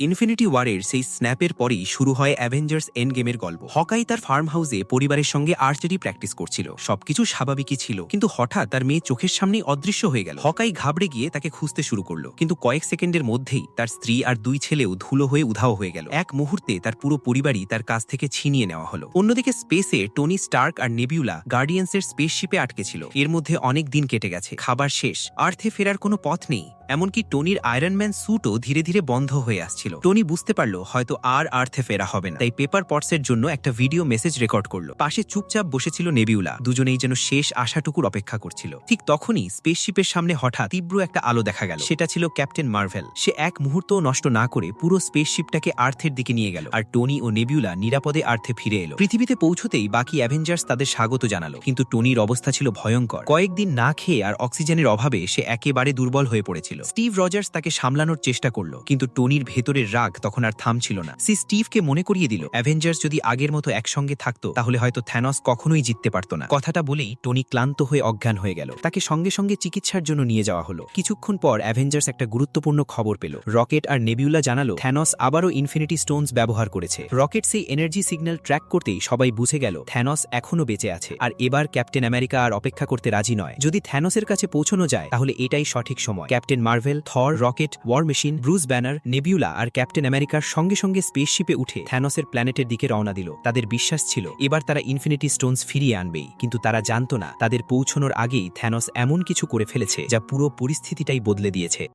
Infinity ওয়ারের সেই স্ন্যাপের পরেই শুরু হয় অ্যাভেঞ্জার্স এন্ড গেমের গল্প। হকাই তার ফার্ম হাউসে পরিবারের সঙ্গে আর্চারি প্র্যাকটিস করছিল। সবকিছু স্বাভাবিকই ছিল, কিন্তু হঠাৎ তার মেয়ে চোখের সামনেই অদৃশ্য হয়ে গেল। হকাই ঘাবড়ে গিয়ে তাকে খুঁজতে শুরু করলো, কিন্তু কয়েক সেকেন্ডের মধ্যেই তার স্ত্রী আর দুই ছেলেও ধুলো হয়ে উধাও হয়ে গেল। এক মুহূর্তে তার পুরো পরিবারই তার কাছ থেকে ছিনিয়ে নেওয়া হলো। অন্যদিকে স্পেসে টনি স্টার্ক আর নেবিউলা গার্ডিয়ান্সের স্পেসশিপে আটকে ছিল। এর মধ্যে অনেক দিন কেটে গেছে, খাবার শেষ, আর্থে ফেরার কোনো পথ নেই। এমনকি টনির আয়রনম্যান স্যুটও ধীরে ধীরে বন্ধ হয়ে আসছিল। টনি বুঝতে পারলো হয়তো আর আর্থে ফেরা হবে না, তাই পেপার পটসের জন্য একটা ভিডিও মেসেজ রেকর্ড করলো। পাশে চুপচাপ বসেছিল নেবিউলা, দুজনেই যেন শেষ আশাটুকুর অপেক্ষা করছিল। ঠিক তখনই স্পেসশিপের সামনে হঠাৎ তীব্র একটা আলো দেখা গেল। সেটা ছিল ক্যাপ্টেন মার্ভেল। সে এক মুহূর্তও নষ্ট না করে পুরো স্পেসশিপটাকে আর্থের দিকে নিয়ে গেল, আর টনি ও নেবিউলা নিরাপদে আর্থে ফিরে এলো। পৃথিবীতে পৌঁছতেই বাকি অ্যাভেঞ্জার্স তাদের স্বাগত জানালো, কিন্তু টনির অবস্থা ছিল ভয়ঙ্কর। কয়েকদিন না খেয়ে আর অক্সিজেনের অভাবে সে একেবারে দুর্বল হয়ে পড়েছিল। স্টিভ রজার্স তাকে সামলানোর চেষ্টা করলো, কিন্তু টনির ভেতরের রাগ তখন আর থামছিল না। সে স্টিভকে মনে করিয়ে দিল অ্যাভেঞ্জার্স যদি আগের মতো একসঙ্গে থাকতো তাহলে হয়তো থ্যানস কখনোই জিততে পারত না। কথাটা বলেই টনি ক্লান্ত হয়ে অজ্ঞান হয়ে গেল। তাকে সঙ্গে সঙ্গে চিকিৎসার জন্য নিয়ে যাওয়া হলো। কিছুক্ষণ পর অ্যাভেঞ্জার্স একটা গুরুত্বপূর্ণ খবর পেল। রকেট আর নেবিউলা জানালো থ্যানস আবারও ইনফিনিটি স্টোনস ব্যবহার করেছে। রকেট সেই এনার্জি সিগন্যাল ট্র্যাক করতেই সবাই বুঝে গেল থ্যানস এখনো বেঁচে আছে। আর এবার ক্যাপ্টেন আমেরিকা আর অপেক্ষা করতে রাজি নয়। যদি থ্যানসের কাছে পৌঁছানো যায় তাহলে এটাই সঠিক সময়। Captain Marvel, Thor, Rocket, war machine, Bruce Banner, Nebula আর ক্যাপ্টেন আমেরিকার সঙ্গে সঙ্গে স্পেসশিপে উঠে থ্যানসের প্ল্যানেটের দিকে রওনা দিল। তাদের বিশ্বাস ছিল এবার তারা ইনফিনিটি স্টোনস ফিরিয়ে আনবেই, কিন্তু তারা জানত না তাদের পৌঁছানোর আগেই থ্যানস এমন কিছু করে ফেলেছে যা পুরো পরিস্থিতিটাই বদলে দিয়েছে।